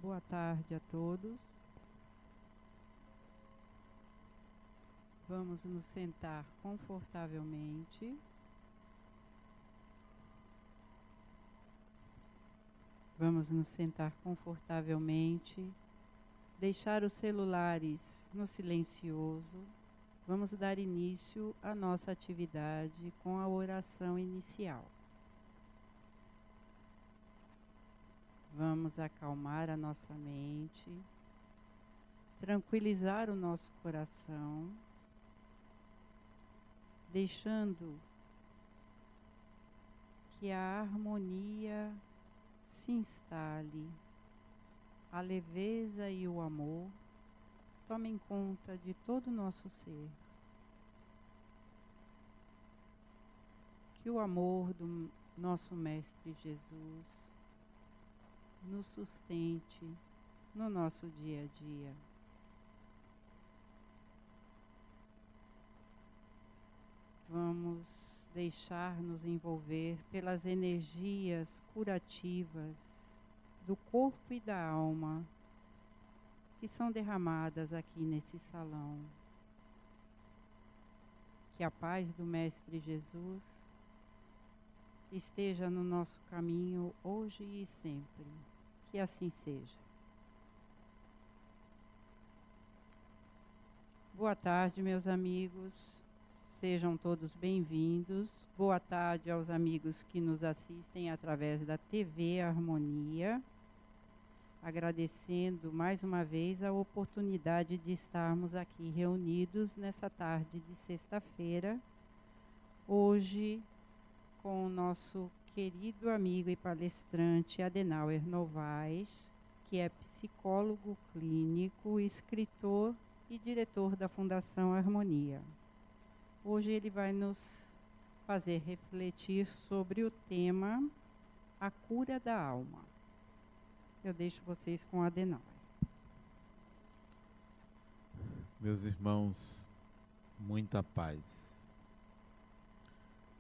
Boa tarde a todos. Vamos nos sentar confortavelmente. Vamos nos sentar confortavelmente. Deixar os celulares no silencioso. Vamos dar início à nossa atividade com a oração inicial. Vamos acalmar a nossa mente, tranquilizar o nosso coração, deixando que a harmonia se instale, a leveza e o amor tomem conta de todo o nosso ser. Que o amor do nosso Mestre Jesus nos sustente no nosso dia a dia. Vamos deixar-nos envolver pelas energias curativas do corpo e da alma que são derramadas aqui nesse salão. Que a paz do Mestre Jesus esteja no nosso caminho hoje e sempre. Que assim seja. Boa tarde, meus amigos. Sejam todos bem-vindos. Boa tarde aos amigos que nos assistem através da TV Harmonia. Agradecendo mais uma vez a oportunidade de estarmos aqui reunidos nessa tarde de sexta-feira, hoje com o nosso querido amigo e palestrante Adenauer Novaes, que é psicólogo clínico, escritor e diretor da Fundação Harmonia. Hoje ele vai nos fazer refletir sobre o tema A Cura da Alma. Eu deixo vocês com a Adenauer. Meus irmãos, muita paz.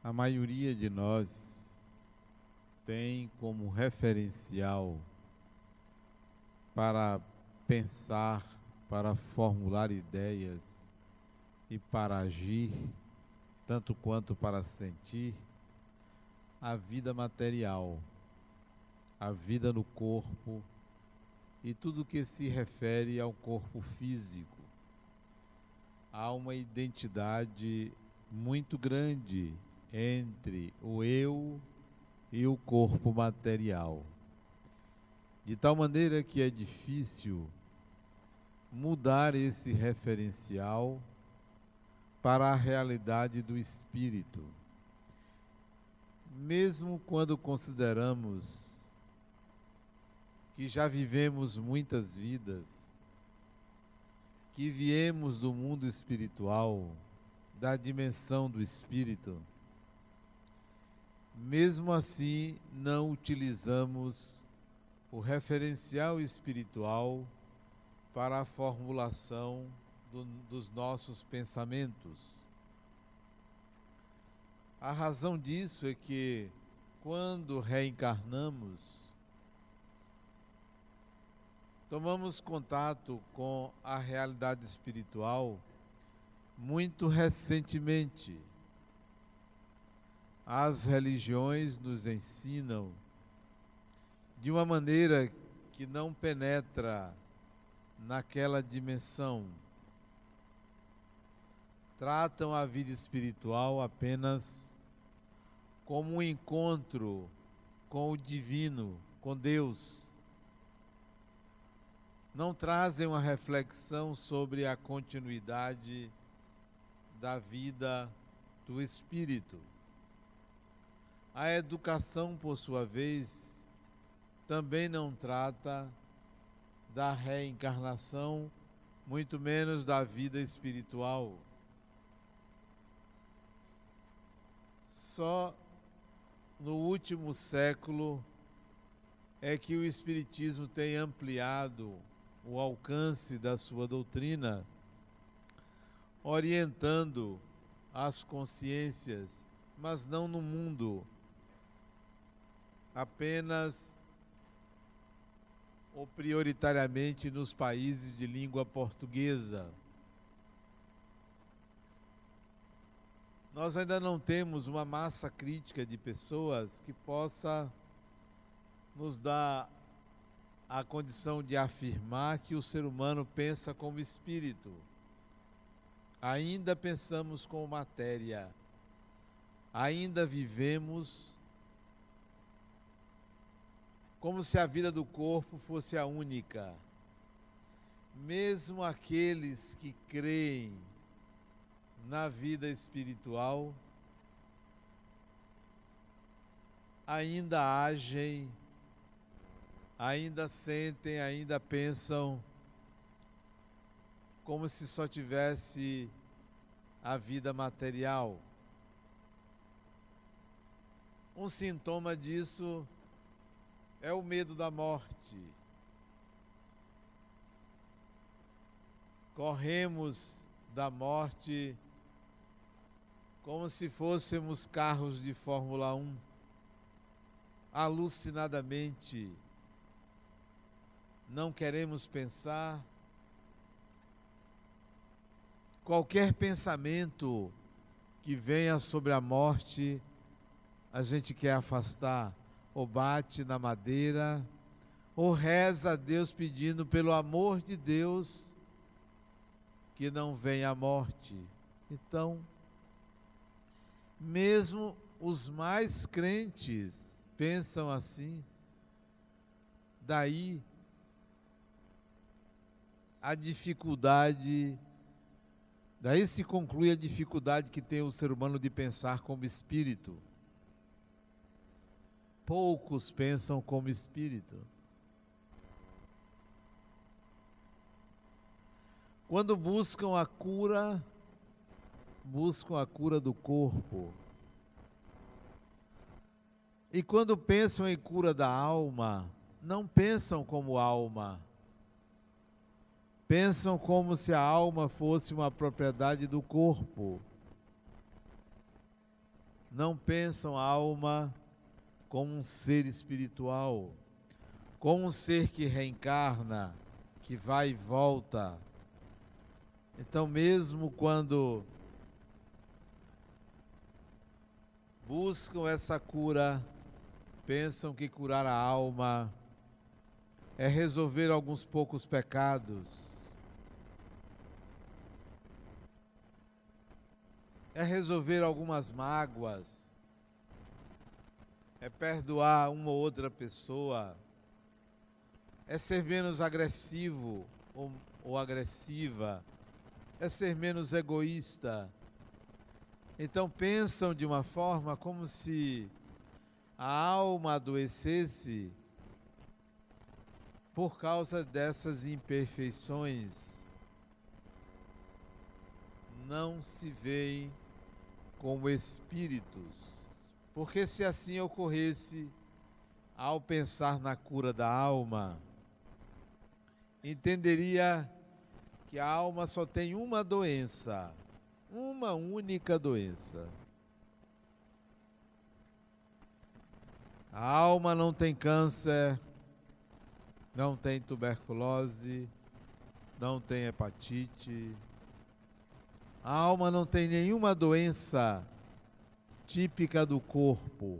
A maioria de nós tem como referencial para pensar, para formular ideias e para agir, tanto quanto para sentir, a vida material, a vida no corpo e tudo que se refere ao corpo físico. Há uma identidade muito grande entre o eu e o corpo material, de tal maneira que é difícil mudar esse referencial para a realidade do espírito. Mesmo quando consideramos que já vivemos muitas vidas, que viemos do mundo espiritual, da dimensão do espírito, mesmo assim não utilizamos o referencial espiritual para a formulação dos nossos pensamentos. A razão disso é que, quando reencarnamos, tomamos contato com a realidade espiritual muito recentemente. As religiões nos ensinam de uma maneira que não penetra naquela dimensão. Tratam a vida espiritual apenas como um encontro com o divino, com Deus. Não trazem uma reflexão sobre a continuidade da vida do espírito. A educação, por sua vez, também não trata da reencarnação, muito menos da vida espiritual. Só no último século é que o Espiritismo tem ampliado o alcance da sua doutrina, orientando as consciências, mas não no mundo, apenas ou prioritariamente nos países de língua portuguesa. Nós ainda não temos uma massa crítica de pessoas que possa nos dar a condição de afirmar que o ser humano pensa como espírito. Ainda pensamos como matéria. Ainda vivemos como se a vida do corpo fosse a única. Mesmo aqueles que creem na vida espiritual ainda agem, ainda sentem, ainda pensam como se só tivesse a vida material. Um sintoma disso é o medo da morte. Corremos da morte como se fôssemos carros de Fórmula 1, alucinadamente. Não queremos pensar. Qualquer pensamento que venha sobre a morte, a gente quer afastar, ou bate na madeira, ou reza a Deus pedindo pelo amor de Deus que não venha a morte. Então, mesmo os mais crentes pensam assim. Daí a dificuldade, daí se conclui a dificuldade que tem o ser humano de pensar como espírito. Poucos pensam como espírito. Quando buscam a cura do corpo. E quando pensam em cura da alma, não pensam como alma. Pensam como se a alma fosse uma propriedade do corpo. Não pensam a alma como um ser espiritual, como um ser que reencarna, que vai e volta. Então, mesmo quando buscam essa cura, pensam que curar a alma é resolver alguns poucos pecados, é resolver algumas mágoas, é perdoar uma ou outra pessoa, é ser menos agressivo ou agressiva, é ser menos egoísta. Então pensam de uma forma como se a alma adoecesse por causa dessas imperfeições. Não se veem como espíritos, porque se assim ocorresse, ao pensar na cura da alma, entenderia que a alma só tem uma doença, uma única doença. A alma não tem câncer, não tem tuberculose, não tem hepatite. A alma não tem nenhuma doença típica do corpo.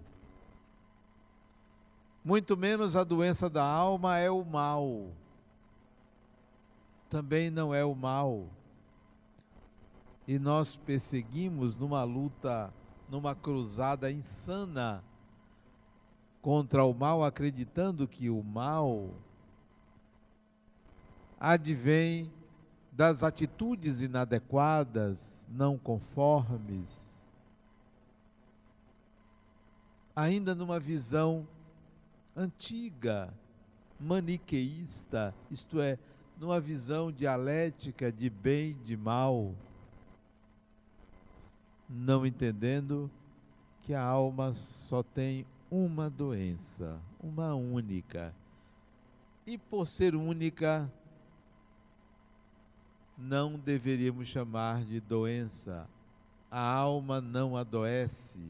Muito menos a doença da alma é o mal. Também não é o mal. E nós perseguimos numa luta, numa cruzada insana contra o mal, acreditando que o mal advém das atitudes inadequadas, não conformes, ainda numa visão antiga, maniqueísta, isto é, numa visão dialética de bem e de mal, não entendendo que a alma só tem uma doença, uma única. E por ser única, não deveríamos chamar de doença. A alma não adoece.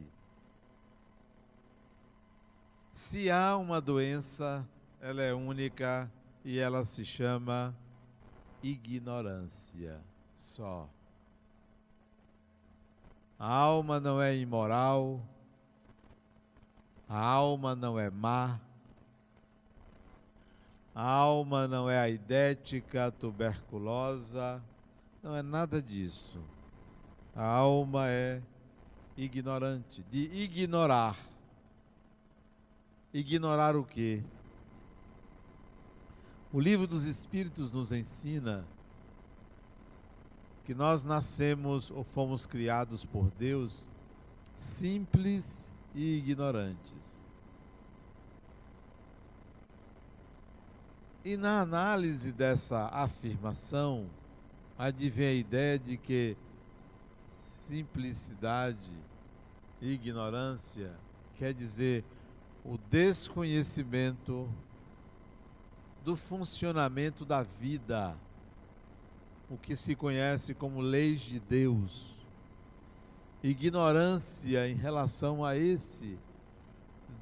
Se há uma doença, ela é única, e ela se chama ignorância só. A alma não é imoral, a alma não é má, a alma não é aidética, tuberculosa, não é nada disso. A alma é ignorante, de ignorar. Ignorar o quê? O Livro dos Espíritos nos ensina que nós nascemos ou fomos criados por Deus simples e ignorantes. E na análise dessa afirmação, advém a ideia de que simplicidade e ignorância quer dizer o desconhecimento do funcionamento da vida, o que se conhece como leis de Deus. Ignorância em relação a esse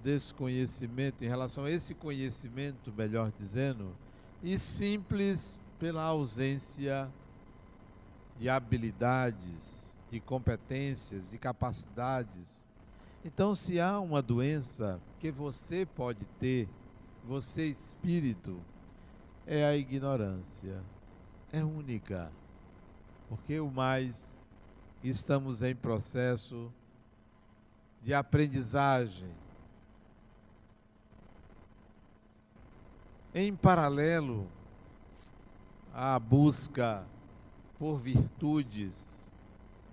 desconhecimento, em relação a esse conhecimento, melhor dizendo, e simples pela ausência de habilidades, de competências, de capacidades. Então, se há uma doença que você pode ter, você espírito, é a ignorância. É única, porque o mais estamos em processo de aprendizagem. Em paralelo à busca por virtudes,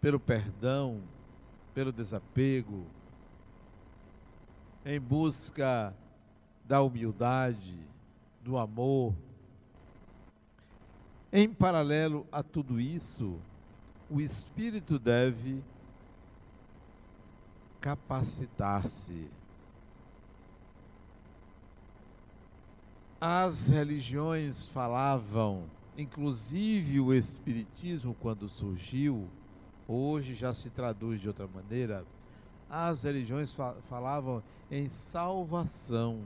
pelo perdão, pelo desapego, em busca da humildade, do amor. Em paralelo a tudo isso, o espírito deve capacitar-se. As religiões falavam, inclusive o espiritismo quando surgiu, hoje já se traduz de outra maneira, as religiões falavam em salvação,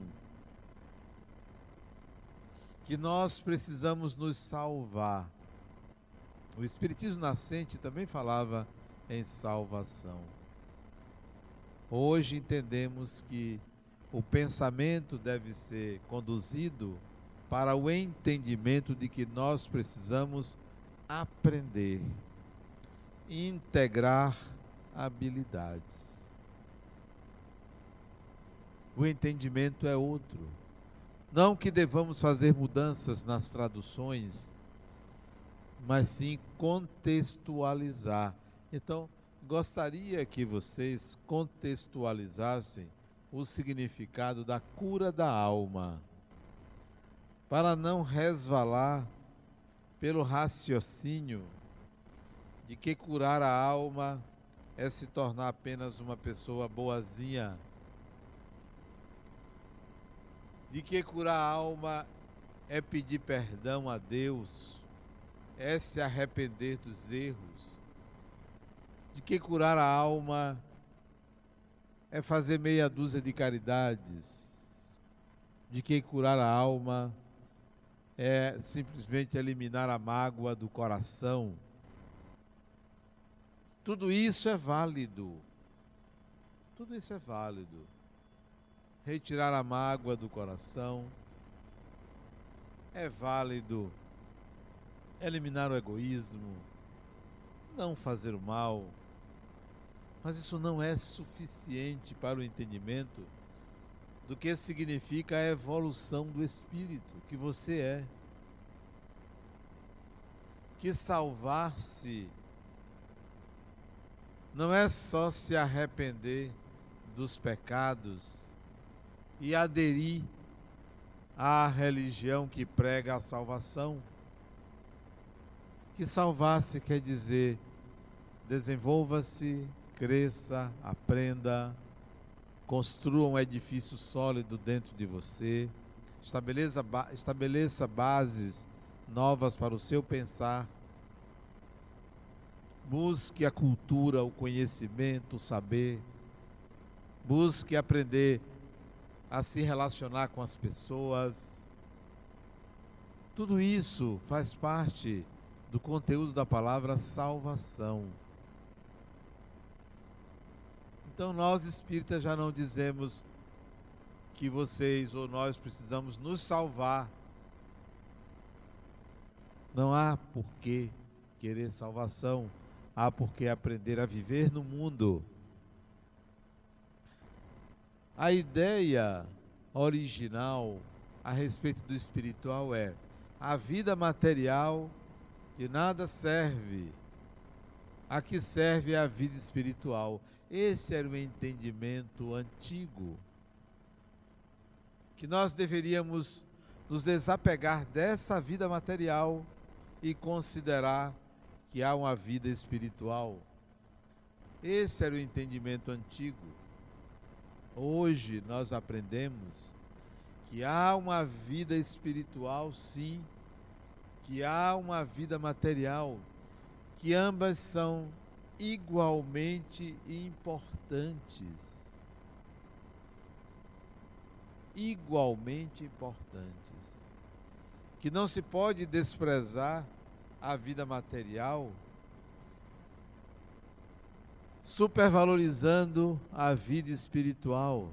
que nós precisamos nos salvar. O espiritismo nascente também falava em salvação. Hoje entendemos que o pensamento deve ser conduzido para o entendimento de que nós precisamos aprender, integrar habilidades. O entendimento é outro. Não que devamos fazer mudanças nas traduções, mas sim contextualizar. Então, gostaria que vocês contextualizassem o significado da cura da alma, para não resvalar pelo raciocínio de que curar a alma é se tornar apenas uma pessoa boazinha, de que curar a alma é pedir perdão a Deus, é se arrepender dos erros, de que curar a alma é fazer meia dúzia de caridades, de que curar a alma é simplesmente eliminar a mágoa do coração. Tudo isso é válido. Tudo isso é válido. Retirar a mágoa do coração é válido. Eliminar o egoísmo, não fazer o mal. Mas isso não é suficiente para o entendimento do que significa a evolução do espírito que você é. Que salvar-se não é só se arrepender dos pecados e aderir à religião que prega a salvação. Que salvar-se quer dizer desenvolva-se, cresça, aprenda, construa um edifício sólido dentro de você, estabeleça bases novas para o seu pensar, busque a cultura, o conhecimento, o saber, busque aprender a se relacionar com as pessoas, Tudo isso faz parte do conteúdo da palavra salvação. Então nós espíritas já não dizemos que vocês ou nós precisamos nos salvar. Não há por que querer salvação, há por que aprender a viver no mundo. A ideia original a respeito do espiritual é: a vida material de nada serve, a que serve é a vida espiritual. Esse era o entendimento antigo, que nós deveríamos nos desapegar dessa vida material e considerar que há uma vida espiritual. Esse era o entendimento antigo. Hoje nós aprendemos que há uma vida espiritual, sim, que há uma vida material, que ambas são igualmente importantes. Igualmente importantes. Que não se pode desprezar a vida material, supervalorizando a vida espiritual,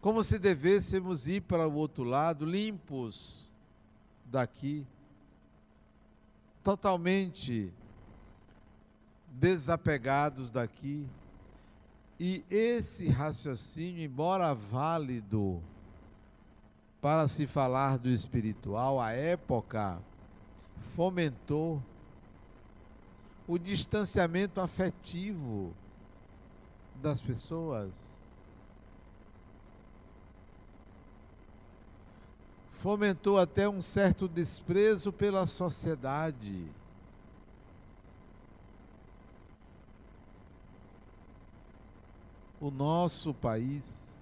como se devêssemos ir para o outro lado limpos daqui, totalmente desapegados daqui. E esse raciocínio, embora válido para se falar do espiritual, à época fomentou o distanciamento afetivo das pessoas. Fomentou até um certo desprezo pela sociedade. O nosso país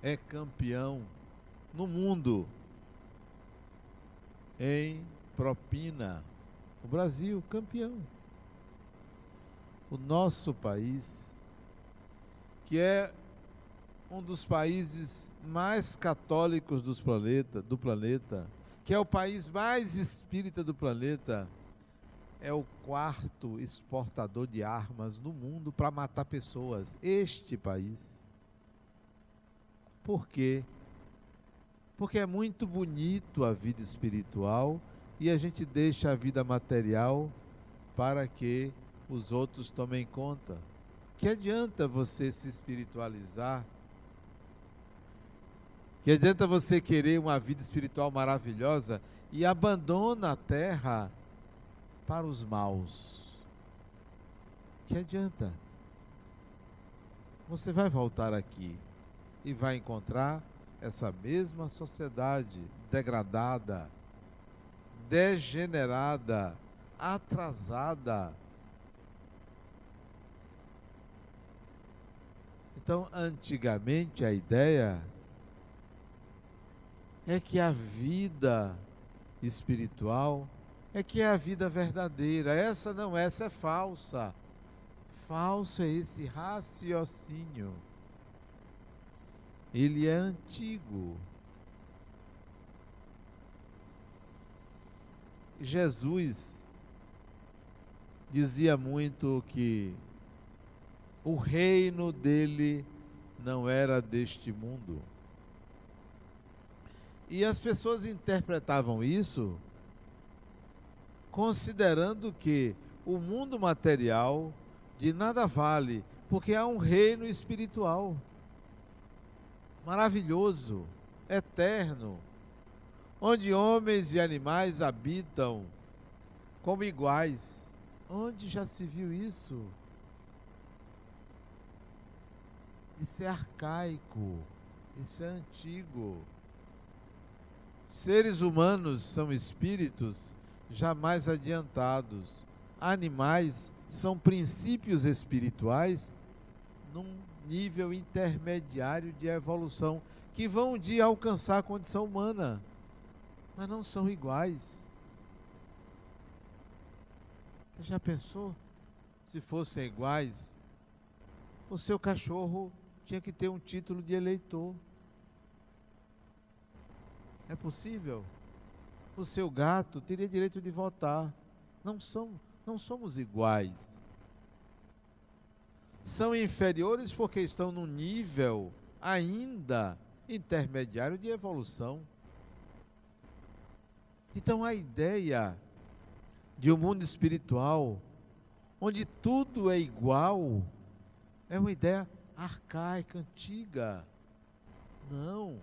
é campeão no mundo em propina. O Brasil, campeão. O nosso país, que é um dos países mais católicos do planeta, que é o país mais espírita do planeta, é o quarto exportador de armas no mundo para matar pessoas. Este país. Por quê? Porque é muito bonito a vida espiritual e a gente deixa a vida material para que os outros tomem conta. Que adianta você se espiritualizar? Que adianta você querer uma vida espiritual maravilhosa e abandona a terra para os maus? Que adianta? Você vai voltar aqui e vai encontrar essa mesma sociedade degradada, degenerada, atrasada. Então, antigamente a ideia é que a vida espiritual é que é a vida verdadeira. Essa não, essa é falsa. Falso é esse raciocínio. Ele é antigo. Jesus dizia muito que o reino dele não era deste mundo. E as pessoas interpretavam isso considerando que o mundo material de nada vale, porque há um reino espiritual maravilhoso, eterno, onde homens e animais habitam como iguais. Onde já se viu isso? Isso é arcaico, isso é antigo. Seres humanos são espíritos jamais adiantados. Animais são princípios espirituais num nível intermediário de evolução, que vão um dia alcançar a condição humana, mas não são iguais. Você já pensou? Se fossem iguais, o seu cachorro tinha que ter um título de eleitor. É possível? O seu gato teria direito de votar. Não somos iguais. São inferiores porque estão num nível ainda intermediário de evolução. Então a ideia de um mundo espiritual, onde tudo é igual, é uma ideia arcaica, antiga. Não.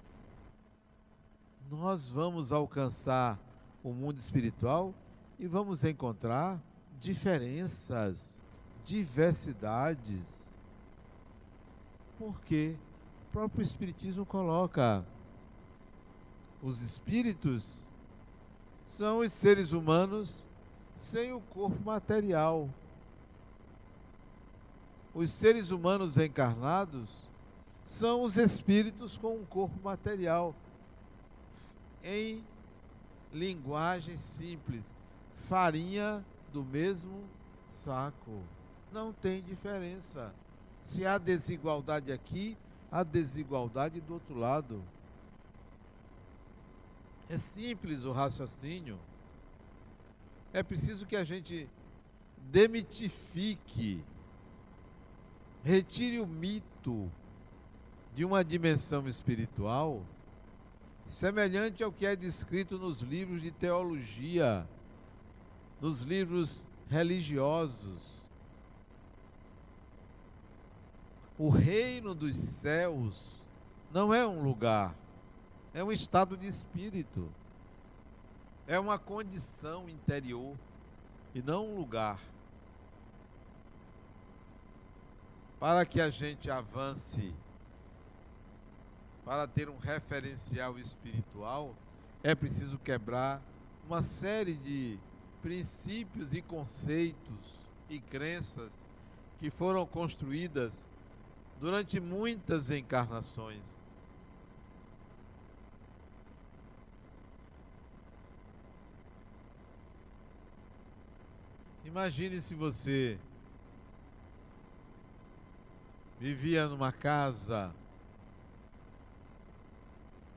Nós vamos alcançar o mundo espiritual e vamos encontrar diferenças, diversidades. Porque o próprio Espiritismo coloca: os espíritos são os seres humanos sem o corpo material. Os seres humanos encarnados são os espíritos com um corpo material. Em linguagem simples, farinha do mesmo saco. Não tem diferença. Se há desigualdade aqui, há desigualdade do outro lado. É simples o raciocínio. É preciso que a gente demitifique, retire o mito de uma dimensão espiritual semelhante ao que é descrito nos livros de teologia, nos livros religiosos. O reino dos céus não é um lugar, é um estado de espírito. É uma condição interior e não um lugar. Para que a gente avance, para ter um referencial espiritual, é preciso quebrar uma série de princípios e conceitos e crenças que foram construídas durante muitas encarnações. Imagine se você vivia numa casa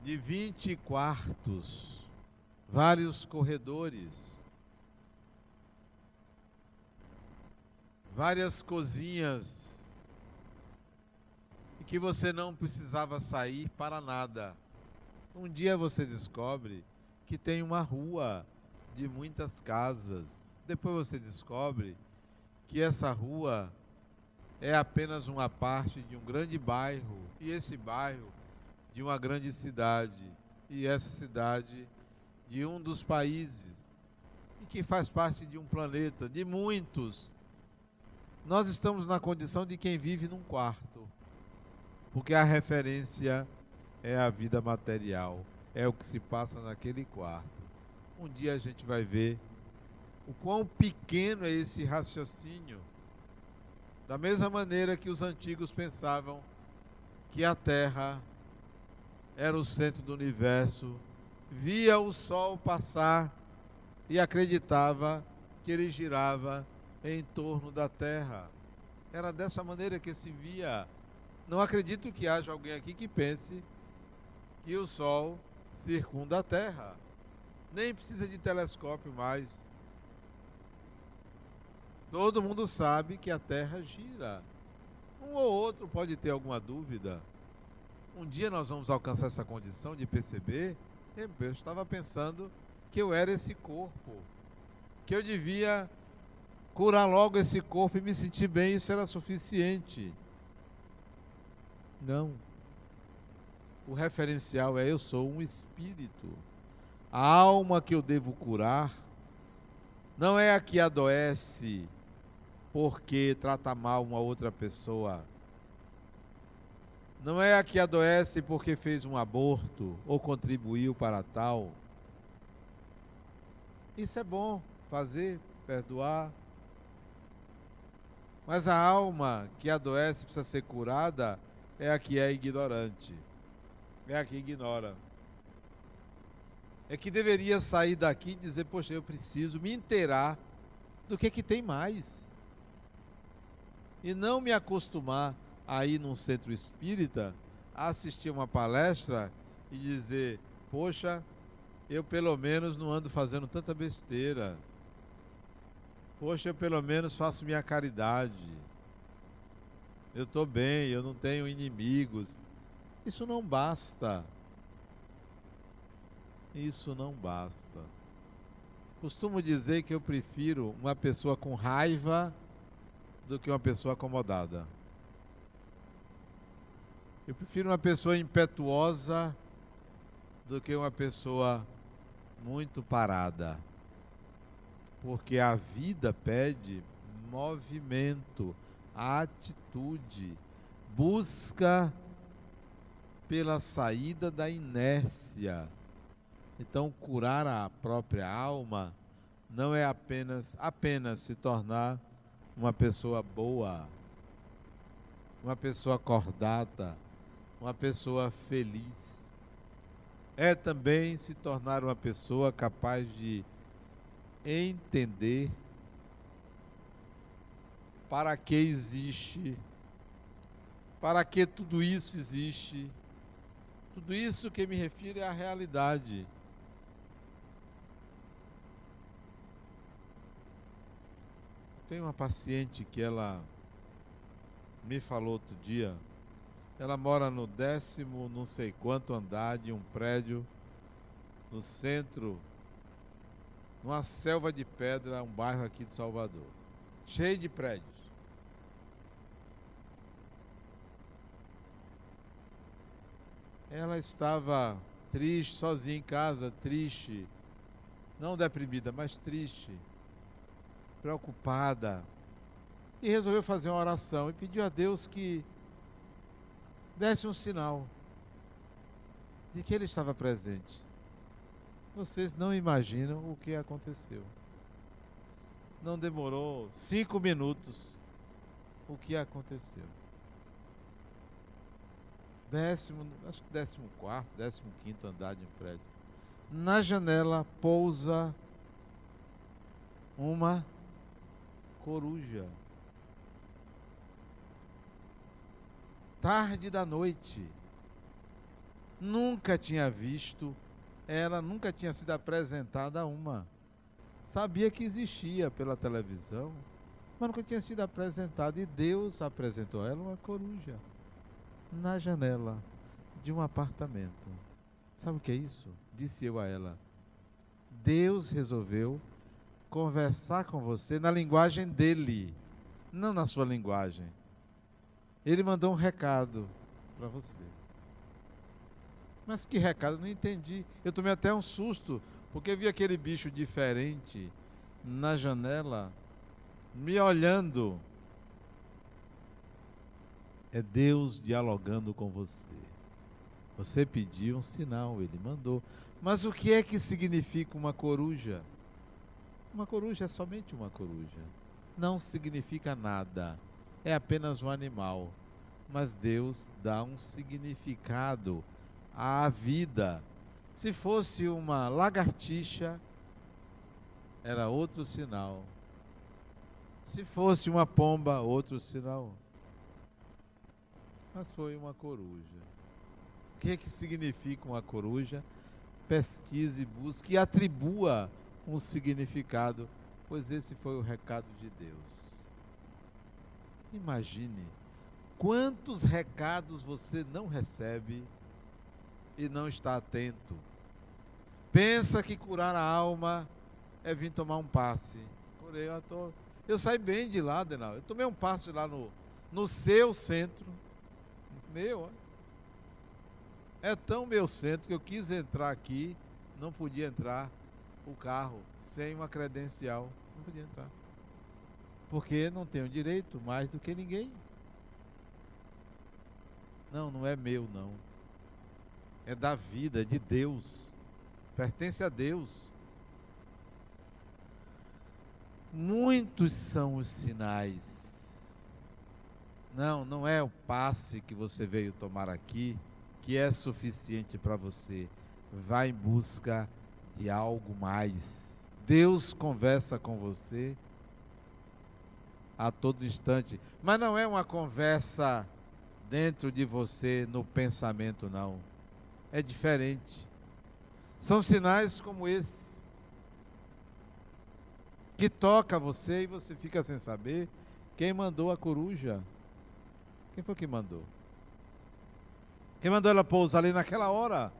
de 20 quartos, vários corredores, várias cozinhas, e que você não precisava sair para nada. Um dia você descobre que tem uma rua de muitas casas. Depois você descobre que essa rua é apenas uma parte de um grande bairro, e esse bairro de uma grande cidade, e essa cidade de um dos países, e que faz parte de um planeta, de muitos. Nós estamos na condição de quem vive num quarto, porque a referência é a vida material, é o que se passa naquele quarto. Um dia a gente vai ver o quão pequeno é esse raciocínio, da mesma maneira que os antigos pensavam que a Terra era o centro do universo, via o Sol passar e acreditava que ele girava em torno da Terra. Era dessa maneira que se via. Não acredito que haja alguém aqui que pense que o Sol circunda a Terra. Nem precisa de telescópio mais. Todo mundo sabe que a Terra gira. Um ou outro pode ter alguma dúvida. Um dia nós vamos alcançar essa condição de perceber: eu estava pensando que eu era esse corpo, que eu devia curar logo esse corpo e me sentir bem, isso era suficiente. Não. O referencial é: eu sou um espírito. A alma que eu devo curar não é a que adoece porque trata mal uma outra pessoa. Não é a que adoece porque fez um aborto ou contribuiu para tal. Isso é bom fazer, perdoar. Mas a alma que adoece, precisa ser curada, é a que é ignorante. É a que ignora. É que deveria sair daqui e dizer: poxa, eu preciso me inteirar do que tem mais. E não me acostumar a ir num centro espírita, a assistir uma palestra e dizer: poxa, eu pelo menos não ando fazendo tanta besteira. Poxa, eu pelo menos faço minha caridade. Eu estou bem, eu não tenho inimigos. Isso não basta. Isso não basta. Costumo dizer que eu prefiro uma pessoa com raiva do que uma pessoa acomodada. Eu prefiro uma pessoa impetuosa do que uma pessoa muito parada. Porque a vida pede movimento, atitude, busca pela saída da inércia. Então, curar a própria alma não é apenas se tornar uma pessoa boa, uma pessoa acordada, uma pessoa feliz. É também se tornar uma pessoa capaz de entender para que existe, para que tudo isso existe. Tudo isso que me refiro é a realidade. Tem uma paciente que ela me falou outro dia, ela mora no 10º não sei quanto andar de um prédio no centro, numa selva de pedra, um bairro aqui de Salvador, cheio de prédios. Ela estava triste, sozinha em casa, triste, não deprimida, mas triste, preocupada, e resolveu fazer uma oração e pediu a Deus que desse um sinal de que Ele estava presente. Vocês não imaginam o que aconteceu. Não demorou 5 minutos. O que aconteceu? Acho que 14º, 15º andar de um prédio. Na janela pousa uma coruja. Tarde da noite. Nunca tinha visto, ela nunca tinha sido apresentada a uma. Sabia que existia pela televisão, mas nunca tinha sido apresentada. E Deus apresentou a ela uma coruja na janela de um apartamento. Sabe o que é isso? Disse eu a ela. Deus resolveu conversar com você na linguagem dele, não na sua linguagem. Ele mandou um recado para você. Mas que recado? Eu não entendi. Eu tomei até um susto, porque vi aquele bicho diferente na janela, me olhando. É Deus dialogando com você. Você pediu um sinal, Ele mandou. Mas o que é que significa uma coruja? Uma coruja é somente uma coruja. Não significa nada. É apenas um animal. Mas Deus dá um significado à vida. Se fosse uma lagartixa, era outro sinal. Se fosse uma pomba, outro sinal. Mas foi uma coruja. O que é que significa uma coruja? Pesquise, busque e atribua um significado, pois esse foi o recado de Deus. Imagine quantos recados você não recebe e não está atento. Pensa que curar a alma é vir tomar um passe. Eu saí bem de lá, Denal. Eu tomei um passe lá no seu centro. Meu, é tão meu centro que eu quis entrar aqui, não podia entrar o carro sem uma credencial. Não podia entrar. Porque não tenho direito mais do que ninguém. Não, não é meu, não. É da vida, é de Deus. Pertence a Deus. Muitos são os sinais. Não é o passe que você veio tomar aqui que é suficiente para você. Vá em busca de algo mais. Deus conversa com você a todo instante, mas não é uma conversa dentro de você, no pensamento, não. É diferente. São sinais como esse, que toca você e você fica sem saber quem mandou a coruja. Quem foi que mandou? Quem mandou ela pousar ali naquela hora?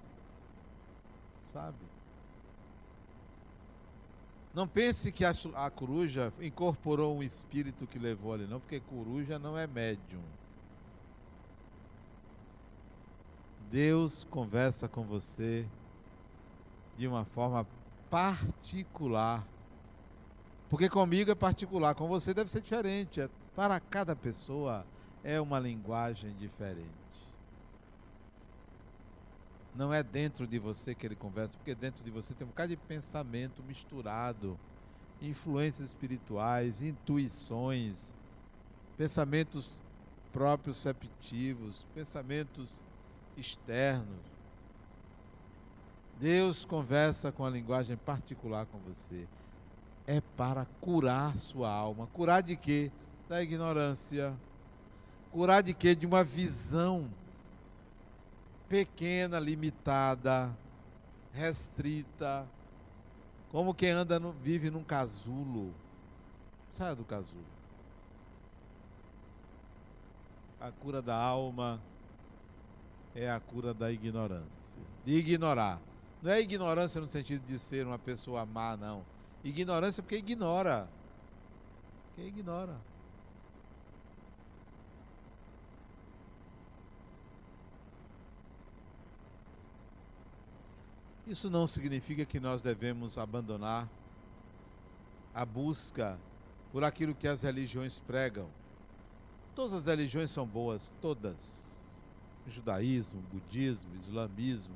Sabe? Não pense que a coruja incorporou um espírito que levou ali, não, porque coruja não é médium. Deus conversa com você de uma forma particular. Porque comigo é particular, com você deve ser diferente. Para cada pessoa é uma linguagem diferente. Não é dentro de você que ele conversa, porque dentro de você tem um bocado de pensamento misturado, influências espirituais, intuições, pensamentos proprioceptivos, pensamentos externos. Deus conversa com a linguagem particular com você. É para curar sua alma. Curar de quê? Da ignorância. Curar de quê? De uma visão pequena, limitada, restrita, como quem vive num casulo. Saia do casulo. A cura da alma é a cura da ignorância. De ignorar. Não é ignorância no sentido de ser uma pessoa má, não. Ignorância porque ignora. Porque ignora. Isso não significa que nós devemos abandonar a busca por aquilo que as religiões pregam. Todas as religiões são boas, todas. O judaísmo, o budismo, o islamismo,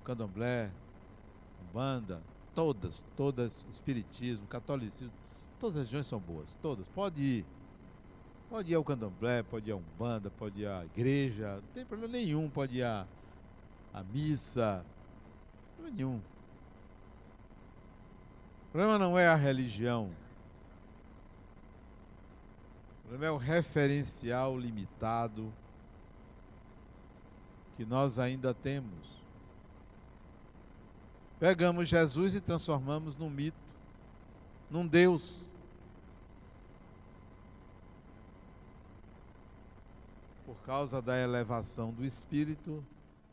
o candomblé, umbanda, todas, espiritismo, catolicismo, todas as religiões são boas, todas. Pode ir ao candomblé, pode ir à umbanda, pode ir à igreja, não tem problema nenhum, pode ir à missa, não tem nenhum. O problema não é a religião, o problema é o referencial limitado que nós ainda temos. Pegamos Jesus e transformamos num mito, num Deus. Por causa da elevação do espírito,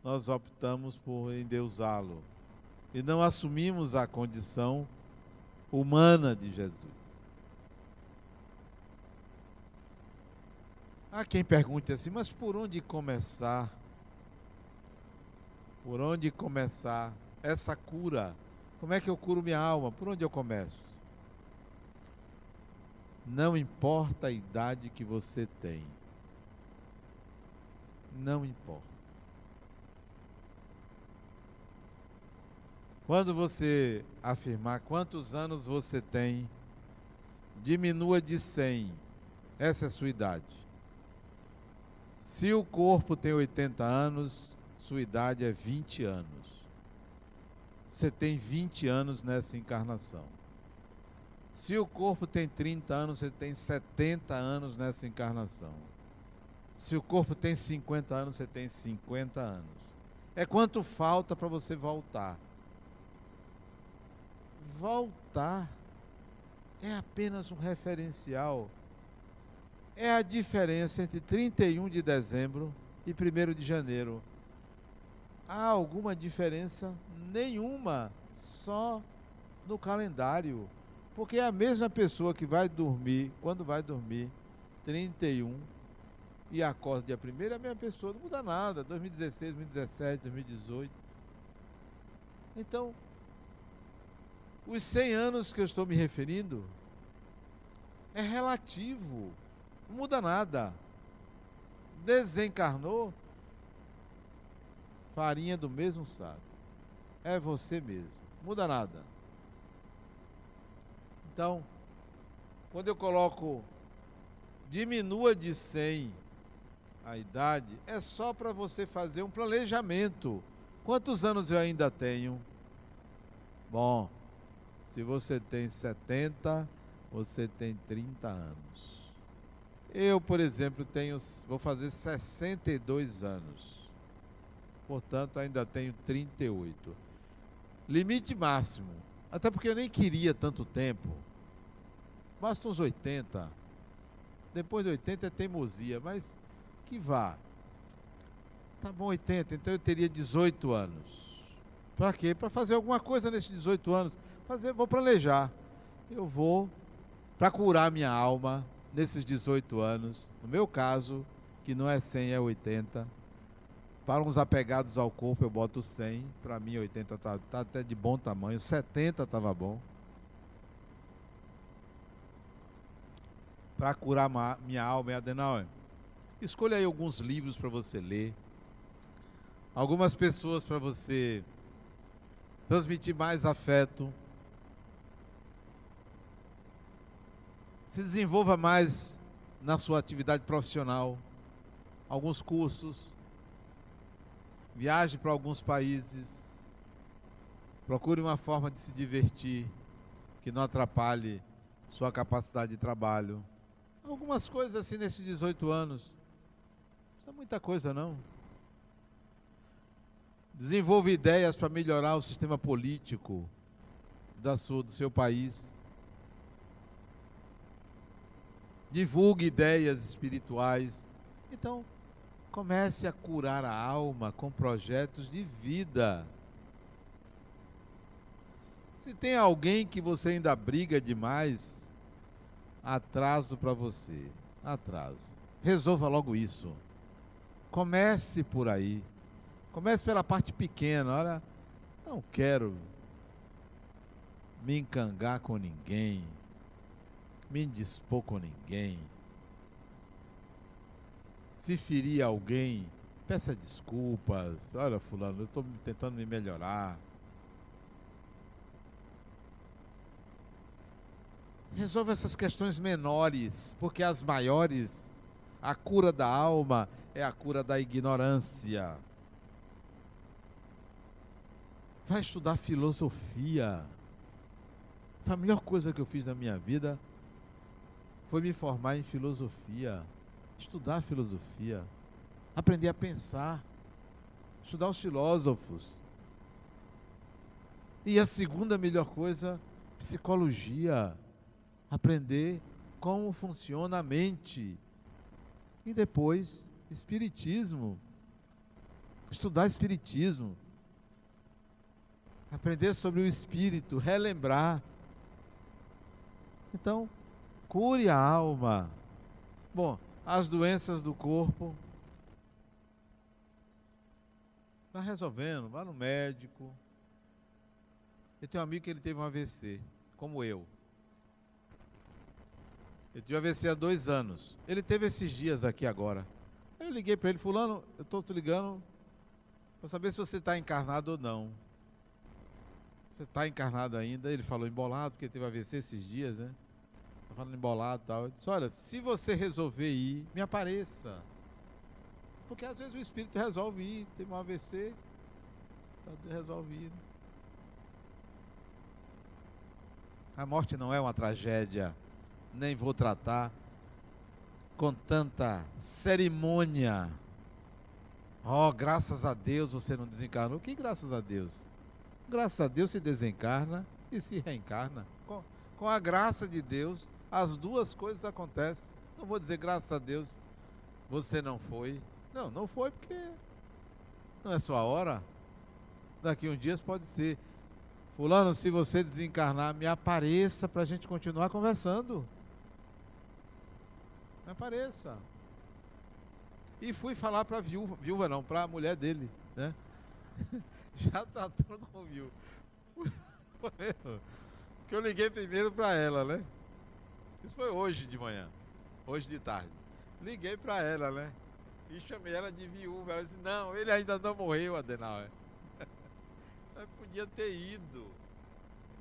nós optamos por endeusá-lo e não assumimos a condição humana de Jesus. Há quem pergunte assim, mas por onde começar? Por onde começar essa cura? Como é que eu curo minha alma? Por onde eu começo? Não importa a idade que você tem. Não importa. Quando você afirmar quantos anos você tem, diminua de 100. Essa é a sua idade. Se o corpo tem 80 anos, sua idade é 20 anos. Você tem 20 anos nessa encarnação. Se o corpo tem 30 anos, você tem 70 anos nessa encarnação. Se o corpo tem 50 anos, você tem 50 anos. É quanto falta para você voltar. Voltar é apenas um referencial. É a diferença entre 31 de dezembro e 1º de janeiro. Há alguma diferença? Nenhuma, só no calendário. Porque é a mesma pessoa que vai dormir, quando vai dormir, 31 e acorda dia 1º, é a mesma pessoa, não muda nada. 2016, 2017, 2018. Então, os 100 anos que eu estou me referindo é relativo, não muda nada. Desencarnou, farinha do mesmo saco. É você mesmo, não muda nada. Então, quando eu coloco diminua de 100 a idade, é só para você fazer um planejamento. Quantos anos eu ainda tenho? Bom, se você tem 70, você tem 30 anos. Eu, por exemplo, vou fazer 62 anos. Portanto, ainda tenho 38. limite máximo. Até porque eu nem queria tanto tempo. Basta uns 80. Depois de 80 é teimosia, mas que vá. Tá bom, 80, então eu teria 18 anos. Para quê? Para fazer alguma coisa nesses 18 anos. Vou planejar. Eu vou para curar minha alma nesses 18 anos. No meu caso, que não é 100, é 80. Para uns apegados ao corpo, eu boto 100. Para mim, 80 tá até de bom tamanho. 70 estava bom. Para curar minha alma, Adenauer, escolha aí alguns livros para você ler. Algumas pessoas para você transmitir mais afeto. Se desenvolva mais na sua atividade profissional. Alguns cursos. Viaje para alguns países. Procure uma forma de se divertir que não atrapalhe sua capacidade de trabalho. Algumas coisas assim nesses 18 anos. Não é muita coisa, não. Desenvolva ideias para melhorar o sistema político do seu país. Divulgue ideias espirituais. Então, comece a curar a alma com projetos de vida. Se tem alguém que você ainda briga demais, atraso para você. Atraso. Resolva logo isso. Comece por aí. Comece pela parte pequena. Olha, não quero me encangar com ninguém, me indispor com ninguém. Se ferir alguém, peça desculpas. Olha, fulano, eu estou tentando me melhorar. Resolva essas questões menores, porque as maiores, a cura da alma é a cura da ignorância. Vai estudar filosofia. A melhor coisa que eu fiz na minha vida foi me formar em filosofia. Estudar filosofia. Aprender a pensar. Estudar os filósofos. E a segunda melhor coisa, psicologia. Aprender como funciona a mente. E depois, espiritismo. Estudar espiritismo. Aprender sobre o espírito, relembrar. Então, cure a alma. Bom, as doenças do corpo. Vai resolvendo, vá no médico. Eu tenho um amigo que ele teve um AVC, como eu. Eu tive AVC há 2 anos. Ele teve esses dias aqui agora. Aí eu liguei para ele, fulano, eu estou te ligando para saber se você está encarnado ou não. Você está encarnado ainda? Ele falou embolado, porque teve AVC esses dias, né? Tá falando embolado e tal. Eu disse, olha, se você resolver ir, me apareça. Porque às vezes o espírito resolve ir, teve um AVC, tá resolvido. A morte não é uma tragédia, nem vou tratar com tanta cerimônia. Oh, graças a Deus você não desencarnou. Que graças a Deus? Graças a Deus se desencarna e se reencarna. Com a graça de Deus, as duas coisas acontecem. Não vou dizer graças a Deus você não foi. Não, não foi porque não é sua hora. Daqui uns dias pode ser. Fulano, se você desencarnar, me apareça para a gente continuar conversando. Me apareça. E fui falar para a viúva não, para a mulher dele, né? Já tratando com viúva. Que eu liguei primeiro para ela, né? Isso foi hoje de manhã, hoje de tarde. Liguei para ela, né? E chamei ela de viúva. Ela disse, não, ele ainda não morreu, Adenauer. Mas podia ter ido.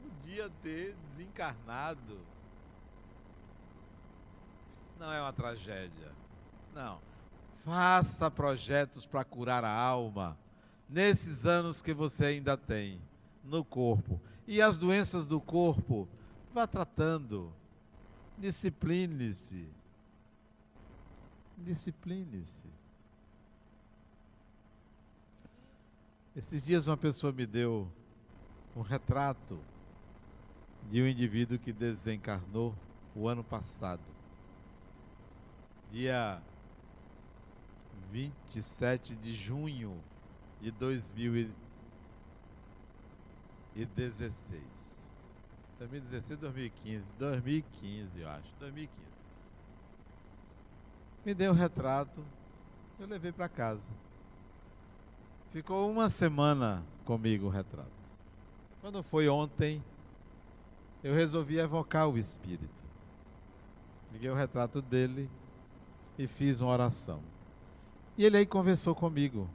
Podia ter desencarnado. Não é uma tragédia. Não. Faça projetos para curar a alma nesses anos que você ainda tem no corpo. E as doenças do corpo, vá tratando. Discipline-se. Discipline-se. Esses dias uma pessoa me deu um retrato de um indivíduo que desencarnou o ano passado, dia 27 de junho de 2016. 2016, 2015. 2015, eu acho. 2015. Me deu o retrato, eu levei para casa. Ficou uma semana comigo o retrato. Quando foi ontem, eu resolvi evocar o espírito. Liguei o retrato dele e fiz uma oração. E ele aí conversou comigo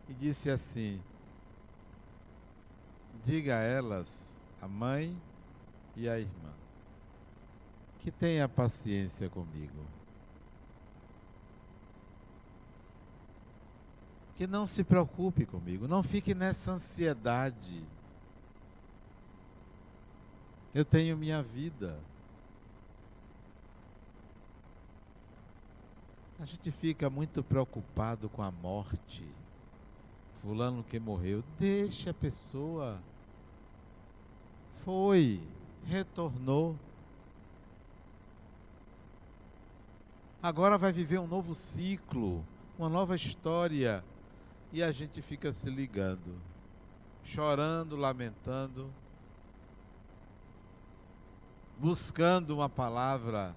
e disse assim: diga a elas, a mãe e a irmã, que tenha paciência comigo, que não se preocupe comigo, não fique nessa ansiedade. Eu tenho minha vida. A gente fica muito preocupado com a morte. Fulano que morreu, deixa a pessoa. Foi, retornou. Agora vai viver um novo ciclo, uma nova história. E a gente fica se ligando, chorando, lamentando, buscando uma palavra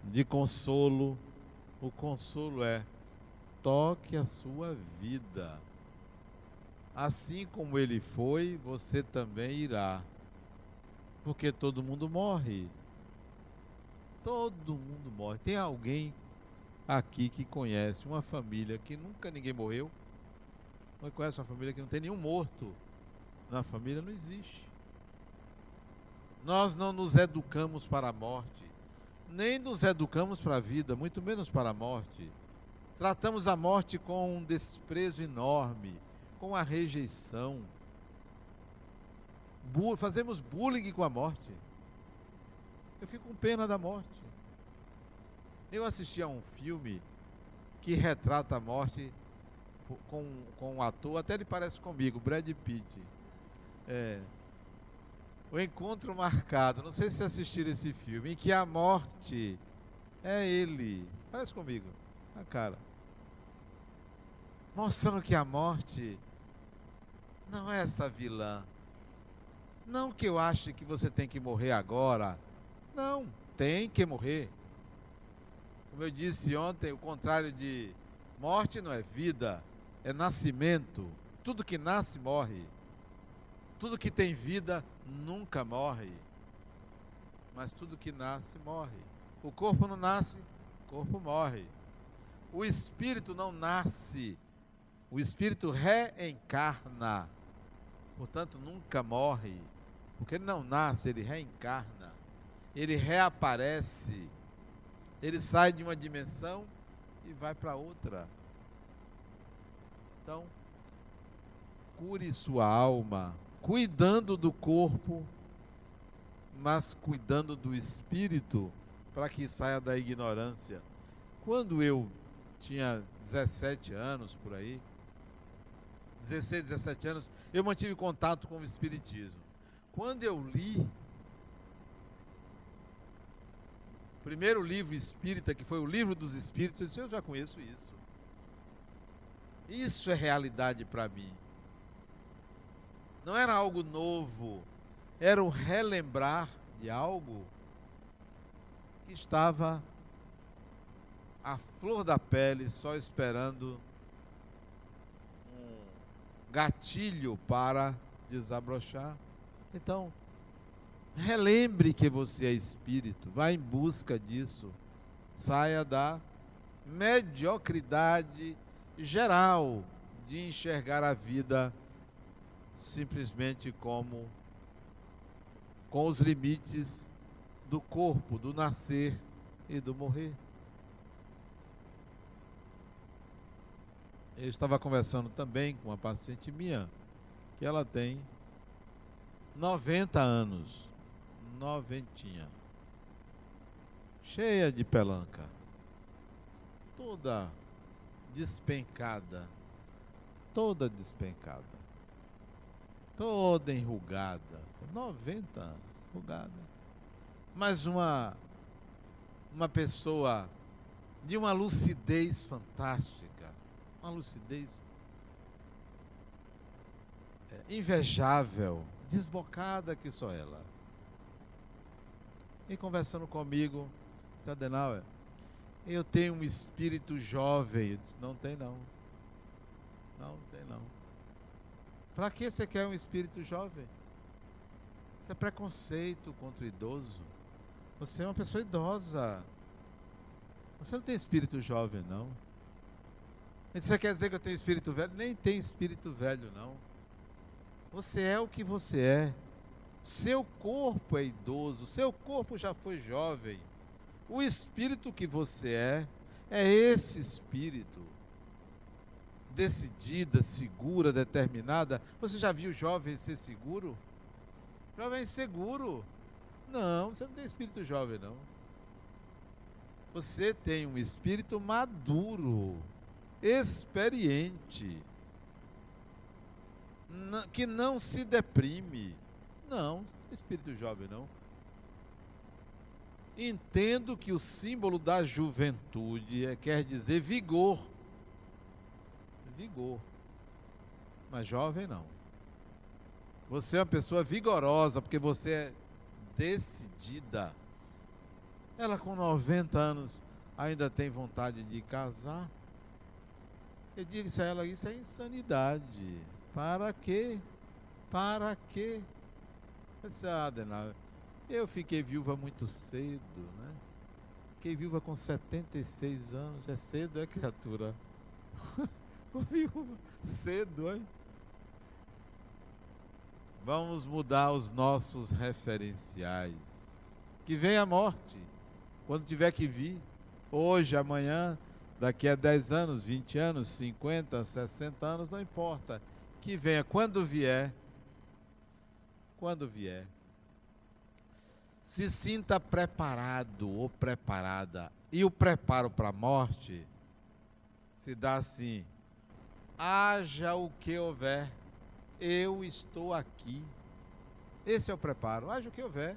de consolo. O consolo é: toque a sua vida. Assim como ele foi, você também irá. Porque todo mundo morre. Todo mundo morre. Tem alguém aqui que conhece uma família que nunca ninguém morreu? Não conhece uma família que não tem nenhum morto? Na família não existe. Nós não nos educamos para a morte, nem nos educamos para a vida, muito menos para a morte. Tratamos a morte com um desprezo enorme, com a rejeição. Fazemos bullying com a morte. Eu fico com pena da morte. Eu assisti a um filme que retrata a morte com um ator, até ele parece comigo, Brad Pitt. O Encontro Marcado, não sei se assistiram esse filme, em que a morte é ele, parece comigo, a cara. Mostrando que a morte não é essa vilã. Não que eu ache que você tem que morrer agora. Não, tem que morrer. Como eu disse ontem, o contrário de morte não é vida, é nascimento. Tudo que nasce morre. Tudo que tem vida nunca morre. Mas tudo que nasce morre. O corpo não nasce, o corpo morre. O espírito não nasce, o espírito reencarna. Portanto, nunca morre. Porque ele não nasce, ele reencarna. Ele reaparece. Ele sai de uma dimensão e vai para outra. Então, cure sua alma, cuidando do corpo, mas cuidando do espírito, para que saia da ignorância. Quando eu tinha 17 anos, por aí, 16, 17 anos, eu mantive contato com o espiritismo. Quando eu li o primeiro livro espírita, que foi o Livro dos Espíritos, eu disse: eu já conheço isso. Isso é realidade para mim. Não era algo novo, era um relembrar de algo que estava à flor da pele, só esperando um gatilho para desabrochar. Então, relembre que você é espírito, vá em busca disso, saia da mediocridade geral de enxergar a vida simplesmente como com os limites do corpo, do nascer e do morrer. Eu estava conversando também com uma paciente minha, que ela tem 90 anos, noventinha, cheia de pelanca, toda despencada, toda enrugada, 90 anos, enrugada. Mas uma pessoa de uma lucidez fantástica, uma lucidez invejável, desbocada que só ela. E conversando comigo, disse: Adenauer, eu tenho um espírito jovem. Eu disse: não tem não. Não tem não. Para que você quer um espírito jovem? Isso é preconceito contra o idoso. Você é uma pessoa idosa. Você não tem espírito jovem, não. Você quer dizer que eu tenho espírito velho? Nem tem espírito velho, não. Você é o que você é. Seu corpo é idoso, seu corpo já foi jovem. O espírito que você é esse espírito. Decidida, segura, determinada. Você já viu jovem ser seguro? Jovem inseguro. Não, você não tem espírito jovem, não. Você tem um espírito maduro, experiente, que não se deprime. Não, espírito jovem não. Entendo que o símbolo da juventude quer dizer vigor. Vigor. Mas jovem não. Você é uma pessoa vigorosa, porque você é decidida. Ela com 90 anos ainda tem vontade de casar. Eu digo a ela: isso é insanidade. Para quê? Para quê? Eu disse: Adenauer, eu fiquei viúva muito cedo, né? Fiquei viúva com 76 anos. É cedo, é, criatura? Viúva cedo, hein? Vamos mudar os nossos referenciais. Que venha a morte, quando tiver que vir. Hoje, amanhã, daqui a 10 anos, 20 anos, 50, 60 anos, não importa. Que venha quando vier. Quando vier. Se sinta preparado ou preparada. E o preparo para a morte se dá assim: haja o que houver, eu estou aqui. Esse é o preparo. Haja o que houver,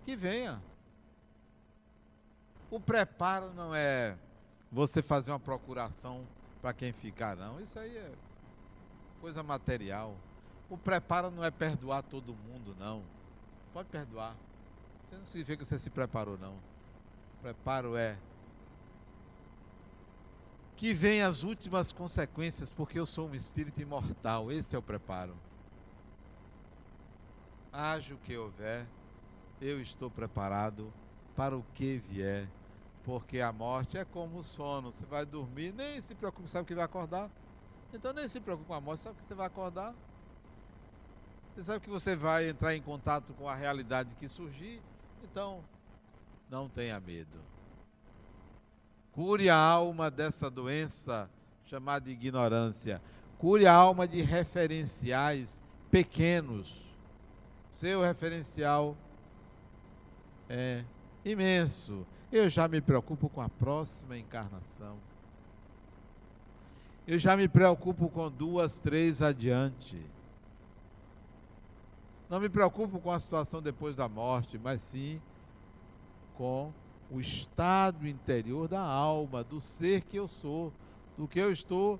que venha. O preparo não é você fazer uma procuração para quem ficar, não. Isso aí é coisa material. O preparo não é perdoar todo mundo, não. Pode perdoar. Isso não significa que você se preparou, não. O preparo é que venham as últimas consequências, porque eu sou um espírito imortal. Esse é o preparo. Haja o que houver, eu estou preparado para o que vier, porque a morte é como o sono. Você vai dormir, nem se preocupe, sabe que vai acordar. Então nem se preocupe com a morte, sabe que você vai acordar. Você sabe que você vai entrar em contato com a realidade que surgir. Então, não tenha medo. Cure a alma dessa doença chamada ignorância. Cure a alma de referenciais pequenos. Seu referencial é imenso. Eu já me preocupo com a próxima encarnação. Eu já me preocupo com 2, 3 adiante. Não me preocupo com a situação depois da morte, mas sim com o estado interior da alma, do ser que eu sou, do que eu estou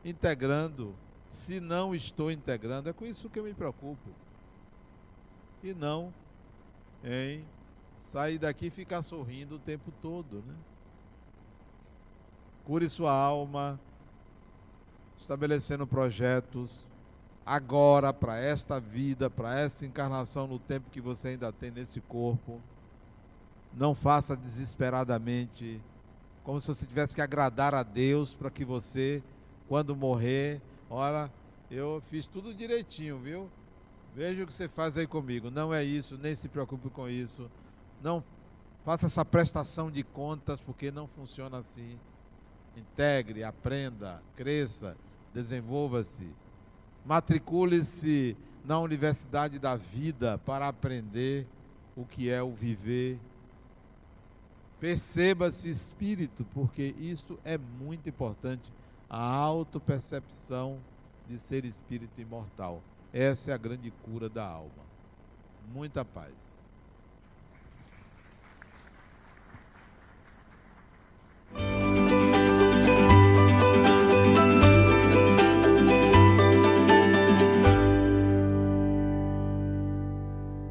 integrando. Se não estou integrando, é com isso que eu me preocupo. E não em sair daqui e ficar sorrindo o tempo todo, né? Cure sua alma, estabelecendo projetos agora para esta vida, para essa encarnação, no tempo que você ainda tem nesse corpo. Não faça desesperadamente, como se você tivesse que agradar a Deus para que você, quando morrer, olha, eu fiz tudo direitinho, viu? Veja o que você faz aí comigo. Não é isso, nem se preocupe com isso. Não faça essa prestação de contas, porque não funciona assim. Integre, aprenda, cresça, desenvolva-se. Matricule-se na Universidade da Vida para aprender o que é o viver. Perceba-se espírito, porque isso é muito importante. A autopercepção de ser espírito imortal. Essa é a grande cura da alma. Muita paz.